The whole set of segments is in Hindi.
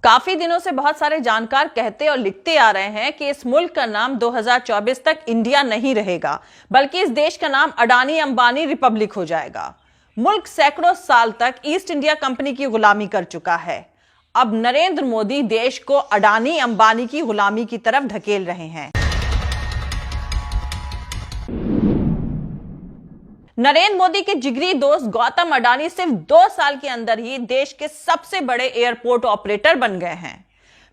काफी दिनों से बहुत सारे जानकार कहते और लिखते आ रहे हैं कि इस मुल्क का नाम 2024 तक इंडिया नहीं रहेगा, बल्कि इस देश का नाम अडानी अंबानी रिपब्लिक हो जाएगा। मुल्क सैकड़ों साल तक ईस्ट इंडिया कंपनी की गुलामी कर चुका है। अब नरेंद्र मोदी देश को अडानी अंबानी की गुलामी की तरफ ढकेल रहे हैं। नरेंद्र मोदी के जिगरी दोस्त गौतम अडानी सिर्फ 2 साल के अंदर ही देश के सबसे बड़े एयरपोर्ट ऑपरेटर बन गए हैं।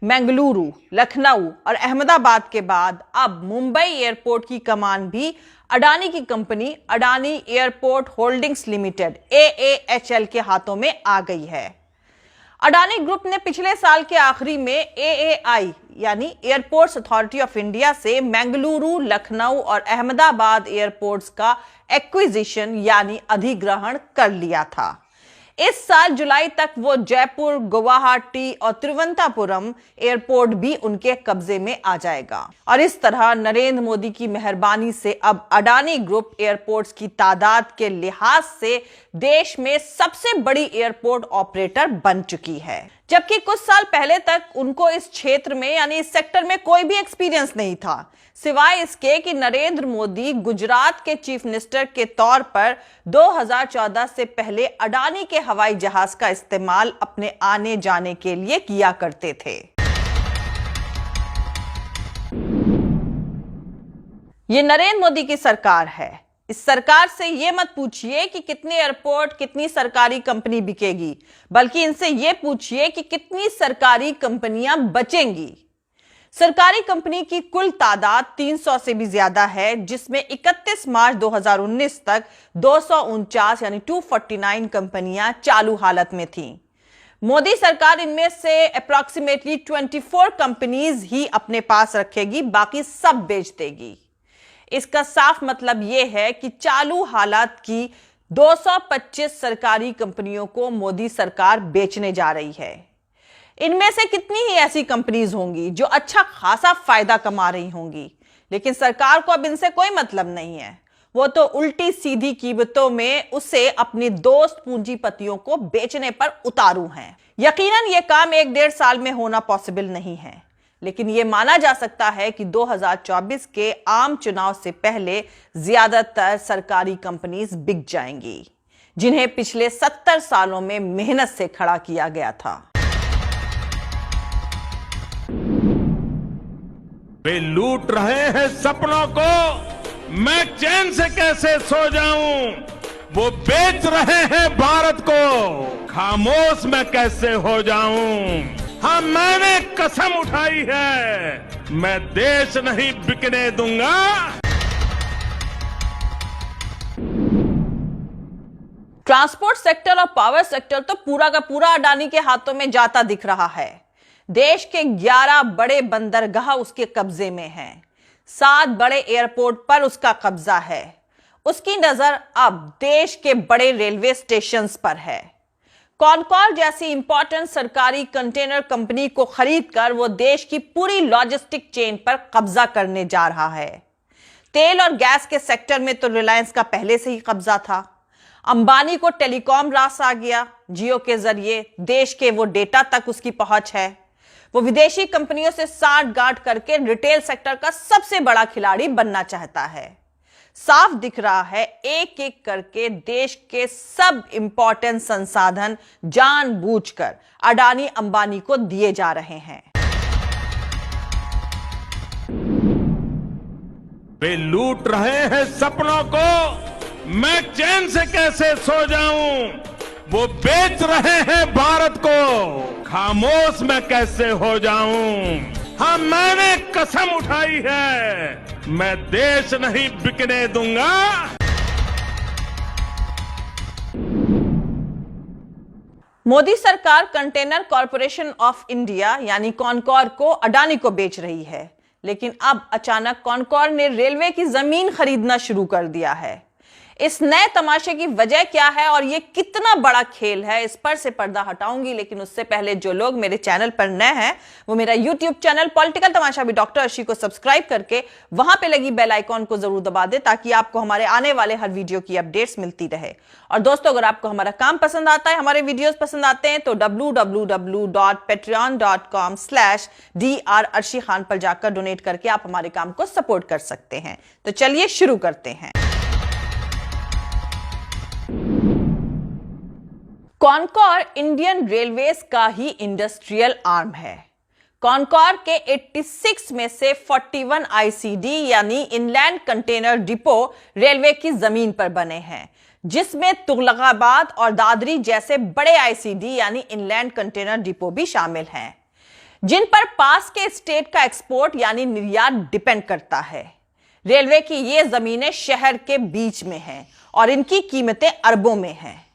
बेंगलुरु, लखनऊ और अहमदाबाद के बाद अब मुंबई एयरपोर्ट की कमान भी अडानी की company Adani airport holdings limited AAHL के हाथों में आ गई है। अडानी ग्रुप ने पिछले साल के आखिरी में AAI यानी एयरपोर्ट्स अथॉरिटी ऑफ इंडिया से बेंगलुरु, लखनऊ और अहमदाबाद एयरपोर्ट्स का एक्विजिशन यानी अधिग्रहण कर लिया था। इस साल जुलाई तक वो जयपुर, गुवाहाटी और तिरुवनंतपुरम एयरपोर्ट भी उनके कब्जे में आ जाएगा। और इस तरह नरेंद्र मोदी की मेहरबानी से अब अडानी ग्रुप एयरपोर्ट्स की तादाद के लिहाज से देश में सबसे बड़ी एयरपोर्ट ऑपरेटर बन चुकी है, जबकि कुछ साल पहले तक उनको इस क्षेत्र में यानी इस सेक्टर में कोई भी एक्सपीरियंस नहीं था, सिवाय इसके कि नरेंद्र मोदी गुजरात के चीफ मिनिस्टर के तौर पर 2014 से पहले अडानी के हवाई जहाज का इस्तेमाल अपने आने जाने के लिए किया करते थे। ये नरेंद्र मोदी की सरकार है। इस सरकार से ये मत पूछिए कि कितने एयरपोर्ट, कितनी सरकारी कंपनी बिकेगी, बल्कि इनसे ये पूछिए कि कितनी सरकारी कंपनियां बचेंगी। सरकारी कंपनी की कुल तादाद 300 से भी ज्यादा है, जिसमें 31 मार्च 2019 तक 249 यानी 249 कंपनियां चालू हालत में थीं। मोदी सरकार इनमें से अप्रॉक्सीमेटली 24 कंपनीज ही अपने पास रखेगी, बाकी सब बेच देगी। इसका साफ मतलब यह है कि चालू हालात की 225 सरकारी कंपनियों को मोदी सरकार बेचने जा रही है। इनमें से कितनी ही ऐसी कंपनीज होंगी जो अच्छा खासा फायदा कमा रही होंगी, लेकिन सरकार को अब इनसे कोई मतलब नहीं है। वो तो उल्टी सीधी कीमतों में उसे अपनी दोस्त पूंजीपतियों को बेचने पर उतारू हैं। यकीनन ये काम 1-1.5 साल में होना पॉसिबल नहीं है, लेकिन यह माना जा सकता है कि 2024 के आम चुनाव से पहले ज्यादातर सरकारी कंपनीज बिक जाएंगी, जिन्हें पिछले 70 सालों में मेहनत से खड़ा किया गया था। वे लूट रहे हैं सपनों को, मैं चैन से कैसे सो जाऊं। वो बेच रहे हैं भारत को, खामोश मैं कैसे हो जाऊं। हाँ, मैंने कसम उठाई है, मैं देश नहीं बिकने दूंगा। ट्रांसपोर्ट सेक्टर और पावर सेक्टर तो पूरा का पूरा अडानी के हाथों में जाता दिख रहा है। देश के 11 बड़े बंदरगाह उसके कब्जे में हैं। 7 बड़े एयरपोर्ट पर उसका कब्जा है। उसकी नजर अब देश के बड़े रेलवे स्टेशंस पर है। कॉनकॉर जैसी इंपॉर्टेंट सरकारी कंटेनर कंपनी को खरीदकर वो देश की पूरी लॉजिस्टिक चेन पर कब्जा करने जा रहा है। तेल और गैस के सेक्टर में तो रिलायंस का पहले से ही कब्जा था। अंबानी को टेलीकॉम रास आ गया। जियो के जरिए देश के वो डेटा तक उसकी पहुंच है। वो विदेशी कंपनियों से साठ-गांठ करके रिटेल सेक्टर का सबसे बड़ा खिलाड़ी बनना चाहता है। साफ दिख रहा है, एक एक करके देश के सब इंपॉर्टेंट संसाधन जानबूझकर अडानी अंबानी को दिए जा रहे हैं। वे लूट रहे हैं सपनों को, मैं चैन से कैसे सो जाऊं। वो बेच रहे हैं भारत को, खामोश मैं कैसे हो जाऊं। हाँ, मैंने कसम उठाई है, मैं देश नहीं बिकने दूंगा। मोदी सरकार कंटेनर कॉरपोरेशन ऑफ इंडिया यानी कॉनकॉर को अडानी को बेच रही है, लेकिन अब अचानक कॉनकॉर ने रेलवे की जमीन खरीदना शुरू कर दिया है। इस नए तमाशे की वजह क्या है और ये कितना बड़ा खेल है, इस पर से पर्दा हटाऊंगी। लेकिन उससे पहले जो लोग मेरे चैनल पर नए हैं वो मेरा यूट्यूब चैनल पॉलिटिकल तमाशा भी डॉक्टर अर्शी को सब्सक्राइब करके वहां पे लगी बेल आइकॉन को जरूर दबा दे, ताकि आपको हमारे आने वाले हर वीडियो की अपडेट्स मिलती रहे। और दोस्तों, अगर आपको हमारा काम पसंद आता है, हमारे वीडियोस पसंद आते हैं, तो www.patreon.com/Dr अर्शी खान पर जाकर डोनेट करके आप हमारे काम को सपोर्ट कर सकते हैं। तो चलिए शुरू करते हैं। कॉनकॉर इंडियन रेलवेज का ही इंडस्ट्रियल आर्म है। कॉनकॉर के 86 में से 41 आईसीडी यानी इनलैंड कंटेनर डिपो रेलवे की जमीन पर बने हैं, जिसमें तुगलकाबाद और दादरी जैसे बड़े आईसीडी यानी इनलैंड कंटेनर डिपो भी शामिल हैं, जिन पर पास के स्टेट का एक्सपोर्ट यानी निर्यात डिपेंड करता है। रेलवे की ये जमीनें शहर के बीच में हैं और इनकी कीमतें अरबों में हैं।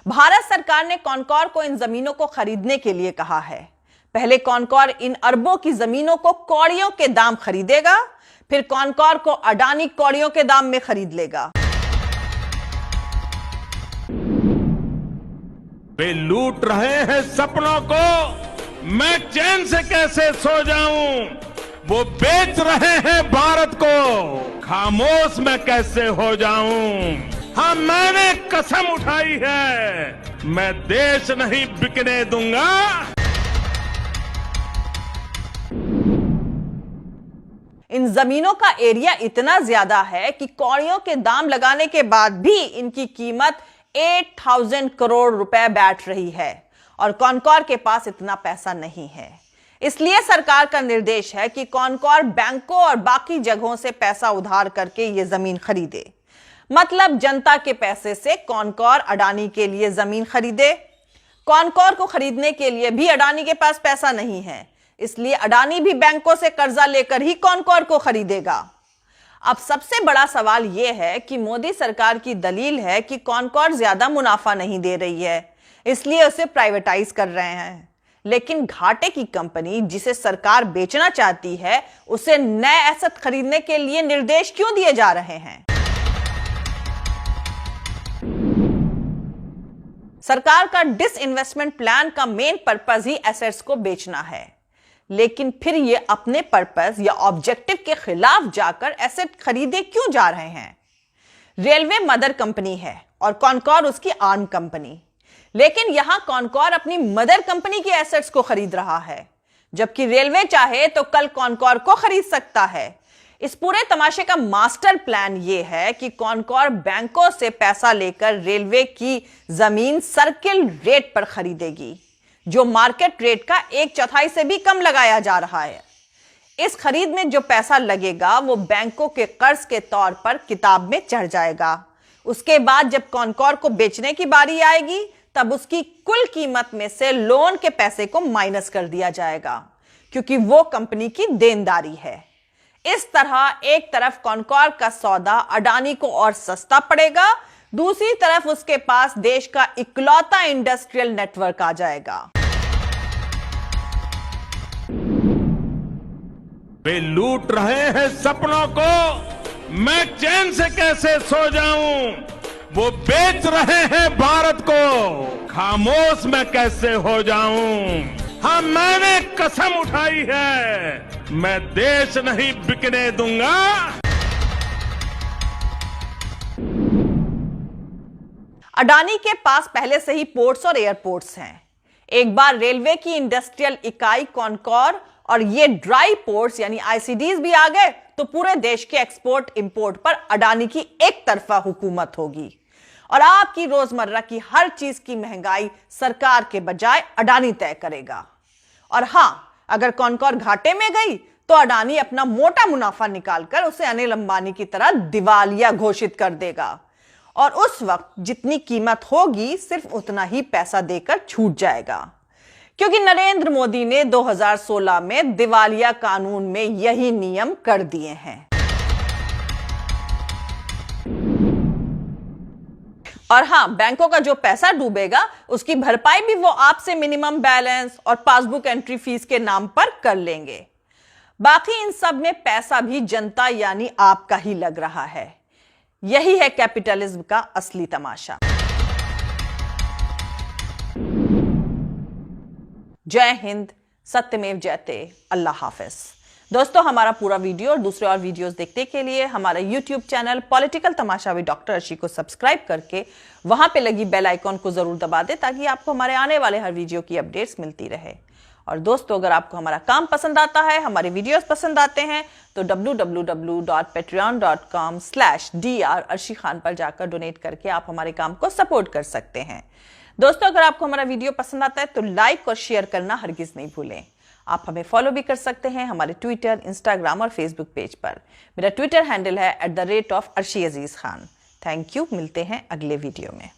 भारत सरकार ने कॉनकॉर को इन जमीनों को खरीदने के लिए कहा है। पहले कॉनकॉर इन अरबों की जमीनों को कौड़ियों के दाम खरीदेगा, फिर कॉनकॉर को अडानी कौड़ियों के दाम में खरीद लेगा। वे लूट रहे हैं सपनों को, मैं चैन से कैसे सो जाऊं। वो बेच रहे हैं भारत को, खामोश मैं कैसे हो जाऊं। हाँ, मैंने कसम उठाई है, मैं देश नहीं बिकने दूंगा। इन जमीनों का एरिया इतना ज्यादा है कि कौड़ियों के दाम लगाने के बाद भी इनकी कीमत 8000 करोड़ रुपए बैठ रही है और कॉनकॉर के पास इतना पैसा नहीं है। इसलिए सरकार का निर्देश है कि कॉनकॉर बैंकों और बाकी जगहों से पैसा उधार करके ये जमीन खरीदे। मतलब जनता के पैसे से कॉनकॉर अडानी के लिए जमीन खरीदे। कॉनकॉर को खरीदने के लिए भी अडानी के पास पैसा नहीं है, इसलिए अडानी भी बैंकों से कर्जा लेकर ही कॉनकॉर को खरीदेगा। अब सबसे बड़ा सवाल यह है कि मोदी सरकार की दलील है कि कॉनकॉर ज्यादा मुनाफा नहीं दे रही है, इसलिए उसे प्राइवेटाइज कर रहे हैं। लेकिन घाटे की कंपनी जिसे सरकार बेचना चाहती है, उसे नए एसेट खरीदने के लिए निर्देश क्यों दिए जा रहे हैं? सरकार का डिसइन्वेस्टमेंट प्लान का मेन पर्पस ही एसेट्स को बेचना है, लेकिन फिर ये अपने पर्पस या ऑब्जेक्टिव के खिलाफ जाकर एसेट खरीदे क्यों जा रहे हैं? रेलवे मदर कंपनी है और कॉनकॉर उसकी आर्म कंपनी, लेकिन यहां कॉनकॉर अपनी मदर कंपनी के एसेट्स को खरीद रहा है, जबकि रेलवे चाहे तो कल कॉनकॉर को खरीद सकता है। इस पूरे तमाशे का मास्टर प्लान यह है कि कॉनकॉर बैंकों से पैसा लेकर रेलवे की जमीन सर्किल रेट पर खरीदेगी, जो मार्केट रेट का 1/4 से भी कम लगाया जा रहा है। इस खरीद में जो पैसा लगेगा वो बैंकों के कर्ज के तौर पर किताब में चढ़ जाएगा। उसके बाद जब कॉनकॉर को बेचने की बारी आएगी, तब उसकी कुल कीमत में से लोन के पैसे को माइनस कर दिया जाएगा, क्योंकि वो कंपनी की देनदारी है। इस तरह एक तरफ कॉनकॉर का सौदा अडानी को और सस्ता पड़ेगा, दूसरी तरफ उसके पास देश का इकलौता इंडस्ट्रियल नेटवर्क आ जाएगा। वे लूट रहे हैं सपनों को, मैं चैन से कैसे सो जाऊं। वो बेच रहे हैं भारत को, खामोश मैं कैसे हो जाऊं। हाँ, मैंने कसम उठाई है, मैं देश नहीं बिकने दूंगा। अडानी के पास पहले से ही पोर्ट्स और एयरपोर्ट्स हैं। एक बार रेलवे की इंडस्ट्रियल इकाई कॉनकॉर और ये ड्राई पोर्ट्स यानी आईसीडीज भी आ गए तो पूरे देश के एक्सपोर्ट इंपोर्ट पर अडानी की एक तरफा हुकूमत होगी और आपकी रोजमर्रा की हर चीज की महंगाई सरकार के बजाय अडानी तय करेगा। और हां, अगर कॉनकॉर घाटे में गई तो अडानी अपना मोटा मुनाफा निकालकर उसे अनिल अंबानी की तरह दिवालिया घोषित कर देगा और उस वक्त जितनी कीमत होगी सिर्फ उतना ही पैसा देकर छूट जाएगा, क्योंकि नरेंद्र मोदी ने 2016 में दिवालिया कानून में यही नियम कर दिए हैं। और हां, बैंकों का जो पैसा डूबेगा उसकी भरपाई भी वो आपसे मिनिमम बैलेंस और पासबुक एंट्री फीस के नाम पर कर लेंगे। बाकी इन सब में पैसा भी जनता यानी आपका ही लग रहा है। यही है कैपिटलिज्म का असली तमाशा। जय हिंद, सत्यमेव जयते, अल्लाह हाफिज। दोस्तों, हमारा पूरा वीडियो और दूसरे और वीडियोस देखने के लिए हमारा YouTube channel political Tamasha with doctor Arshi को सब्सक्राइब करके वहां पे लगी बेल आइकॉन को जरूर दबा दें ताकि आपको हमारे आने वाले हर वीडियो की अपडेट्स मिलती रहे। और दोस्तों, अगर आपको हमारा काम पसंद आता है, हमारे वीडियोस पसंद आते हैं तो www.patreon.com/dr अर्शी खान पर जाकर डोनेट करके आप हमारे काम को सपोर्ट कर सकते हैं। दोस्तों, अगर आपको हमारा वीडियो पसंद आता है तो लाइक और शेयर करना हरगिज नहीं भूलें। आप हमें फॉलो भी कर सकते हैं हमारे ट्विटर, इंस्टाग्राम और फेसबुक पेज पर। मेरा ट्विटर हैंडल है @arshi_aziz Khan। Thank you. मिलते हैं अगले वीडियो में।